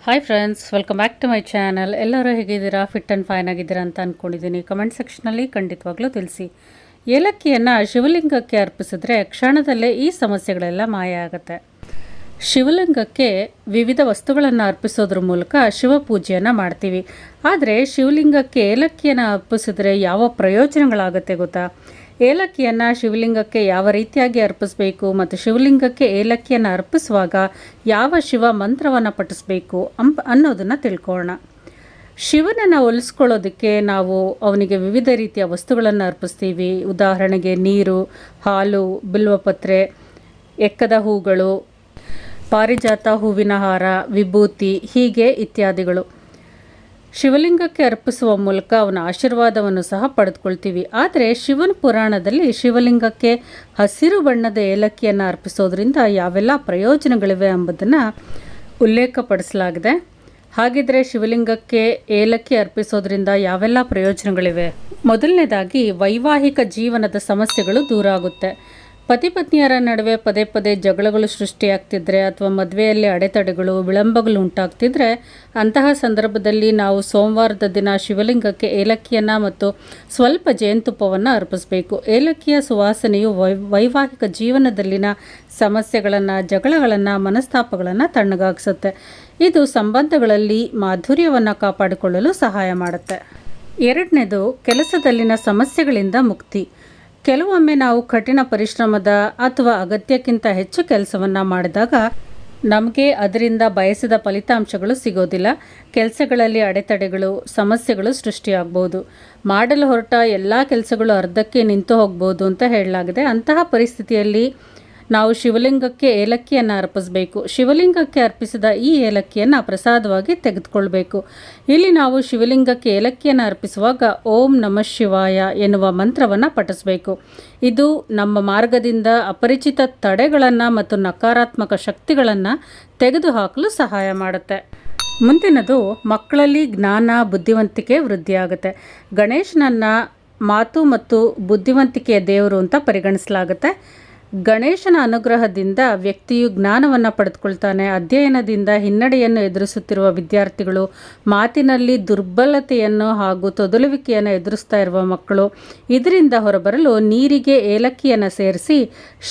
Hi friends, welcome back to my channel. ಎಲ್ಲರೂ ಹೇಗಿದ್ದೀರಾ? Fit and fine ಆಗಿದ್ದೀರಾ ಅಂತ ಅಂದ್ಕೊಂಡಿದ್ದೀನಿ. ಕಮೆಂಟ್ ಸೆಕ್ಷನಲ್ಲಿ ಖಂಡಿತವಾಗ್ಲೂ ತಿಳಿಸಿ. ಏಲಕ್ಕಿಯನ್ನು ಶಿವಲಿಂಗಕ್ಕೆ ಅರ್ಪಿಸಿದ್ರೆ ಕ್ಷಣದಲ್ಲೇ ಈ ಸಮಸ್ಯೆಗಳೆಲ್ಲ ಮಾಯ ಆಗುತ್ತೆ. ಶಿವಲಿಂಗಕ್ಕೆ ವಿವಿಧ ವಸ್ತುಗಳನ್ನು ಅರ್ಪಿಸೋದ್ರ ಮೂಲಕ ಶಿವಪೂಜೆಯನ್ನು ಮಾಡ್ತೀವಿ. ಆದರೆ ಶಿವಲಿಂಗಕ್ಕೆ ಏಲಕ್ಕಿಯನ್ನು ಅರ್ಪಿಸಿದ್ರೆ ಯಾವ ಪ್ರಯೋಜನಗಳಾಗುತ್ತೆ ಗೊತ್ತಾ? ಏಲಕ್ಕಿಯನ್ನು ಶಿವಲಿಂಗಕ್ಕೆ ಯಾವ ರೀತಿಯಾಗಿ ಅರ್ಪಿಸಬೇಕು ಮತ್ತು ಶಿವಲಿಂಗಕ್ಕೆ ಏಲಕ್ಕಿಯನ್ನು ಅರ್ಪಿಸುವಾಗ ಯಾವ ಶಿವ ಮಂತ್ರವನ್ನು ಪಠಿಸಬೇಕು ಅನ್ನೋದನ್ನು ತಿಳ್ಕೊಳ್ಳೋಣ. ಶಿವನನ್ನು ಒಲಿಸ್ಕೊಳ್ಳೋದಕ್ಕೆ ನಾವು ಅವನಿಗೆ ವಿವಿಧ ರೀತಿಯ ವಸ್ತುಗಳನ್ನು ಅರ್ಪಿಸ್ತೀವಿ. ಉದಾಹರಣೆಗೆ ನೀರು, ಹಾಲು, ಬಿಲ್ವಪತ್ರೆ, ಎಕ್ಕದ ಹೂಗಳು, ಪಾರಿಜಾತ ಹೂವಿನ ಹಾರ, ವಿಭೂತಿ, ಹೀಗೆ ಇತ್ಯಾದಿಗಳು. ಶಿವಲಿಂಗಕ್ಕೆ ಅರ್ಪಿಸುವ ಮೂಲಕ ಅವನ ಆಶೀರ್ವಾದವನ್ನು ಸಹ ಪಡೆದುಕೊಳ್ತೀವಿ. ಆದರೆ ಶಿವನ ಪುರಾಣದಲ್ಲಿ ಶಿವಲಿಂಗಕ್ಕೆ ಹಸಿರು ಬಣ್ಣದ ಏಲಕ್ಕಿಯನ್ನು ಅರ್ಪಿಸೋದ್ರಿಂದ ಯಾವೆಲ್ಲ ಪ್ರಯೋಜನಗಳಿವೆ ಎಂಬುದನ್ನು ಉಲ್ಲೇಖಪಡಿಸಲಾಗಿದೆ. ಹಾಗಿದ್ರೆ ಶಿವಲಿಂಗಕ್ಕೆ ಏಲಕ್ಕಿ ಅರ್ಪಿಸೋದ್ರಿಂದ ಯಾವೆಲ್ಲ ಪ್ರಯೋಜನಗಳಿವೆ? ಮೊದಲನೇದಾಗಿ ವೈವಾಹಿಕ ಜೀವನದ ಸಮಸ್ಯೆಗಳು ದೂರ ಆಗುತ್ತೆ. ಪತಿ ಪತ್ನಿಯರ ನಡುವೆ ಪದೇ ಪದೇ ಜಗಳಗಳು ಸೃಷ್ಟಿಯಾಗ್ತಿದ್ರೆ ಅಥವಾ ಮದುವೆಯಲ್ಲಿ ಅಡೆತಡೆಗಳು, ವಿಳಂಬಗಳು ಉಂಟಾಗ್ತಿದ್ರೆ ಅಂತಹ ಸಂದರ್ಭದಲ್ಲಿ ನಾವು ಸೋಮವಾರದ ದಿನ ಶಿವಲಿಂಗಕ್ಕೆ ಏಲಕ್ಕಿಯನ್ನು ಮತ್ತು ಸ್ವಲ್ಪ ಜೇನುತುಪ್ಪವನ್ನು ಅರ್ಪಿಸಬೇಕು. ಏಲಕ್ಕಿಯ ಸುವಾಸನೆಯು ವೈವಾಹಿಕ ಜೀವನದಲ್ಲಿನ ಸಮಸ್ಯೆಗಳನ್ನು, ಜಗಳಗಳನ್ನು, ಮನಸ್ತಾಪಗಳನ್ನು ತಣ್ಣಗಾಗಿಸುತ್ತೆ. ಇದು ಸಂಬಂಧಗಳಲ್ಲಿ ಮಾಧುರ್ಯವನ್ನು ಕಾಪಾಡಿಕೊಳ್ಳಲು ಸಹಾಯ ಮಾಡುತ್ತೆ. ಎರಡನೇದು, ಕೆಲಸದಲ್ಲಿನ ಸಮಸ್ಯೆಗಳಿಂದ ಮುಕ್ತಿ. ಕೆಲವೊಮ್ಮೆ ನಾವು ಕಠಿಣ ಪರಿಶ್ರಮದ ಅಥವಾ ಅಗತ್ಯಕ್ಕಿಂತ ಹೆಚ್ಚು ಕೆಲಸವನ್ನು ಮಾಡಿದಾಗ ನಮಗೆ ಅದರಿಂದ ಬಯಸಿದ ಫಲಿತಾಂಶಗಳು ಸಿಗೋದಿಲ್ಲ. ಕೆಲಸಗಳಲ್ಲಿ ಅಡೆತಡೆಗಳು, ಸಮಸ್ಯೆಗಳು ಸೃಷ್ಟಿಯಾಗ್ಬೋದು. ಮಾಡಲು ಹೊರಟ ಎಲ್ಲ ಕೆಲಸಗಳು ಅರ್ಧಕ್ಕೆ ನಿಂತು ಹೋಗ್ಬೋದು ಅಂತ ಹೇಳಲಾಗಿದೆ. ಅಂತಹ ಪರಿಸ್ಥಿತಿಯಲ್ಲಿ ನಾವು ಶಿವಲಿಂಗಕ್ಕೆ ಏಲಕ್ಕಿಯನ್ನು ಅರ್ಪಿಸಬೇಕು. ಶಿವಲಿಂಗಕ್ಕೆ ಅರ್ಪಿಸಿದ ಈ ಏಲಕ್ಕಿಯನ್ನು ಪ್ರಸಾದವಾಗಿ ತೆಗೆದುಕೊಳ್ಬೇಕು. ಇಲ್ಲಿ ನಾವು ಶಿವಲಿಂಗಕ್ಕೆ ಏಲಕ್ಕಿಯನ್ನು ಅರ್ಪಿಸುವಾಗ ಓಂ ನಮಃ ಶಿವಾಯ ಎನ್ನುವ ಮಂತ್ರವನ್ನು ಪಠಿಸಬೇಕು. ಇದು ನಮ್ಮ ಮಾರ್ಗದಿಂದ ಅಪರಿಚಿತ ತಡೆಗಳನ್ನು ಮತ್ತು ನಕಾರಾತ್ಮಕ ಶಕ್ತಿಗಳನ್ನು ತೆಗೆದುಹಾಕಲು ಸಹಾಯ ಮಾಡುತ್ತೆ. ಮುಂದಿನದು, ಮಕ್ಕಳಲ್ಲಿ ಜ್ಞಾನ, ಬುದ್ಧಿವಂತಿಕೆ ವೃದ್ಧಿಯಾಗುತ್ತೆ. ಗಣೇಶನನ್ನು ಮಾತು ಮತ್ತು ಬುದ್ಧಿವಂತಿಕೆಯ ದೇವರು ಅಂತ ಪರಿಗಣಿಸಲಾಗುತ್ತೆ. ಗಣೇಶನ ಅನುಗ್ರಹದಿಂದ ವ್ಯಕ್ತಿಯು ಜ್ಞಾನವನ್ನು ಪಡೆದುಕೊಳ್ತಾನೆ. ಅಧ್ಯಯನದಿಂದ ಹಿನ್ನಡೆಯನ್ನು ಎದುರಿಸುತ್ತಿರುವ ವಿದ್ಯಾರ್ಥಿಗಳು, ಮಾತಿನಲ್ಲಿ ದುರ್ಬಲತೆಯನ್ನು ಹಾಗೂ ತೊದಲುವಿಕೆಯನ್ನು ಎದುರಿಸ್ತಾ ಇರುವ ಮಕ್ಕಳು ಇದರಿಂದ ಹೊರಬರಲು ನೀರಿಗೆ ಏಲಕ್ಕಿಯನ್ನು ಸೇರಿಸಿ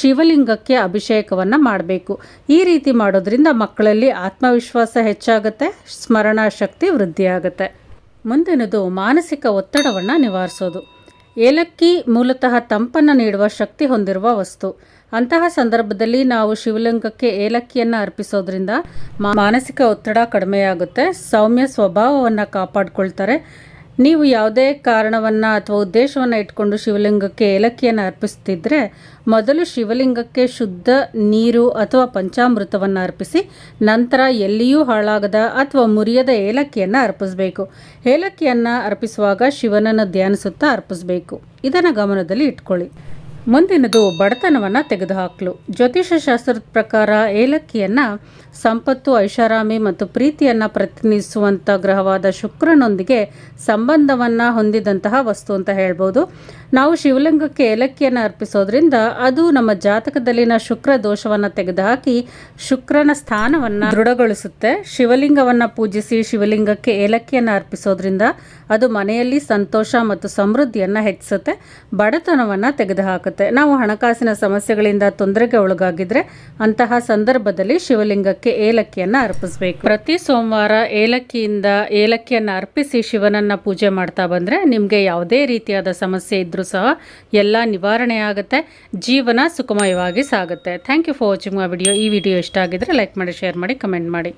ಶಿವಲಿಂಗಕ್ಕೆ ಅಭಿಷೇಕವನ್ನು ಮಾಡಬೇಕು. ಈ ರೀತಿ ಮಾಡೋದ್ರಿಂದ ಮಕ್ಕಳಲ್ಲಿ ಆತ್ಮವಿಶ್ವಾಸ ಹೆಚ್ಚಾಗುತ್ತೆ, ಸ್ಮರಣಾ ಶಕ್ತಿ ವೃದ್ಧಿಯಾಗುತ್ತೆ. ಮುಂದಿನದು, ಮಾನಸಿಕ ಒತ್ತಡವನ್ನು ನಿವಾರಿಸೋದು. ಏಲಕ್ಕಿ ಮೂಲತಃ ತಂಪನ್ನು ನೀಡುವ ಶಕ್ತಿ ಹೊಂದಿರುವ ವಸ್ತು. ಅಂತಹ ಸಂದರ್ಭದಲ್ಲಿ ನಾವು ಶಿವಲಿಂಗಕ್ಕೆ ಏಲಕ್ಕಿಯನ್ನು ಅರ್ಪಿಸೋದ್ರಿಂದ ಮಾನಸಿಕ ಒತ್ತಡ ಕಡಿಮೆಯಾಗುತ್ತೆ, ಸೌಮ್ಯ ಸ್ವಭಾವವನ್ನು ಕಾಪಾಡಿಕೊಳ್ತಾರೆ. ನೀವು ಯಾವುದೇ ಕಾರಣವನ್ನು ಅಥವಾ ಉದ್ದೇಶವನ್ನು ಇಟ್ಕೊಂಡು ಶಿವಲಿಂಗಕ್ಕೆ ಏಲಕ್ಕಿಯನ್ನು ಅರ್ಪಿಸ್ತಿದ್ರೆ ಮೊದಲು ಶಿವಲಿಂಗಕ್ಕೆ ಶುದ್ಧ ನೀರು ಅಥವಾ ಪಂಚಾಮೃತವನ್ನು ಅರ್ಪಿಸಿ ನಂತರ ಎಲ್ಲಿಯೂ ಹಾಳಾಗದ ಅಥವಾ ಮುರಿಯದ ಏಲಕ್ಕಿಯನ್ನು ಅರ್ಪಿಸಬೇಕು. ಏಲಕ್ಕಿಯನ್ನು ಅರ್ಪಿಸುವಾಗ ಶಿವನನ್ನು ಧ್ಯಾನಿಸುತ್ತಾ ಅರ್ಪಿಸಬೇಕು. ಇದನ್ನು ಗಮನದಲ್ಲಿ ಇಟ್ಕೊಳ್ಳಿ. ಮುಂದಿನದು, ಬಡತನವನ್ನು ತೆಗೆದುಹಾಕಲು. ಜ್ಯೋತಿಷ ಶಾಸ್ತ್ರದ ಪ್ರಕಾರ ಏಲಕ್ಕಿಯನ್ನು ಸಂಪತ್ತು, ಐಷಾರಾಮಿ ಮತ್ತು ಪ್ರೀತಿಯನ್ನು ಪ್ರತಿನಿಧಿಸುವಂಥ ಗ್ರಹವಾದ ಶುಕ್ರನೊಂದಿಗೆ ಸಂಬಂಧವನ್ನು ಹೊಂದಿದಂತಹ ವಸ್ತು ಅಂತ ಹೇಳ್ಬೋದು. ನಾವು ಶಿವಲಿಂಗಕ್ಕೆ ಏಲಕ್ಕಿಯನ್ನು ಅರ್ಪಿಸೋದ್ರಿಂದ ಅದು ನಮ್ಮ ಜಾತಕದಲ್ಲಿನ ಶುಕ್ರ ದೋಷವನ್ನು ತೆಗೆದುಹಾಕಿ ಶುಕ್ರನ ಸ್ಥಾನವನ್ನು ದೃಢಗೊಳಿಸುತ್ತೆ. ಶಿವಲಿಂಗವನ್ನು ಪೂಜಿಸಿ ಶಿವಲಿಂಗಕ್ಕೆ ಏಲಕ್ಕಿಯನ್ನು ಅರ್ಪಿಸೋದ್ರಿಂದ ಅದು ಮನೆಯಲ್ಲಿ ಸಂತೋಷ ಮತ್ತು ಸಮೃದ್ಧಿಯನ್ನು ಹೆಚ್ಚಿಸುತ್ತೆ, ಬಡತನವನ್ನು ತೆಗೆದುಹಾಕುತ್ತೆ. ನಾವು ಹಣಕಾಸಿನ ಸಮಸ್ಯೆಗಳಿಂದ ತೊಂದರೆಗೆ ಒಳಗಾಗಿದ್ರೆ ಅಂತಹ ಸಂದರ್ಭದಲ್ಲಿ ಶಿವಲಿಂಗಕ್ಕೆ ಏಲಕ್ಕಿಯನ್ನು ಅರ್ಪಿಸಬೇಕು. ಪ್ರತಿ ಸೋಮವಾರ ಏಲಕ್ಕಿಯನ್ನು ಅರ್ಪಿಸಿ ಶಿವನನ್ನು ಪೂಜೆ ಮಾಡ್ತಾ ಬಂದರೆ ನಿಮಗೆ ಯಾವುದೇ ರೀತಿಯಾದ ಸಮಸ್ಯೆ ಇದ್ದರೂ ಸಹ ಎಲ್ಲ ನಿವಾರಣೆ ಆಗುತ್ತೆ, ಜೀವನ ಸುಖಮಯವಾಗಿ ಸಾಗುತ್ತೆ. Thank you for watching my video. ಈ ವಿಡಿಯೋ ಇಷ್ಟ ಆಗಿದ್ರೆ ಲೈಕ್ ಮಾಡಿ, ಶೇರ್ ಮಾಡಿ, ಕಮೆಂಟ್ ಮಾಡಿ.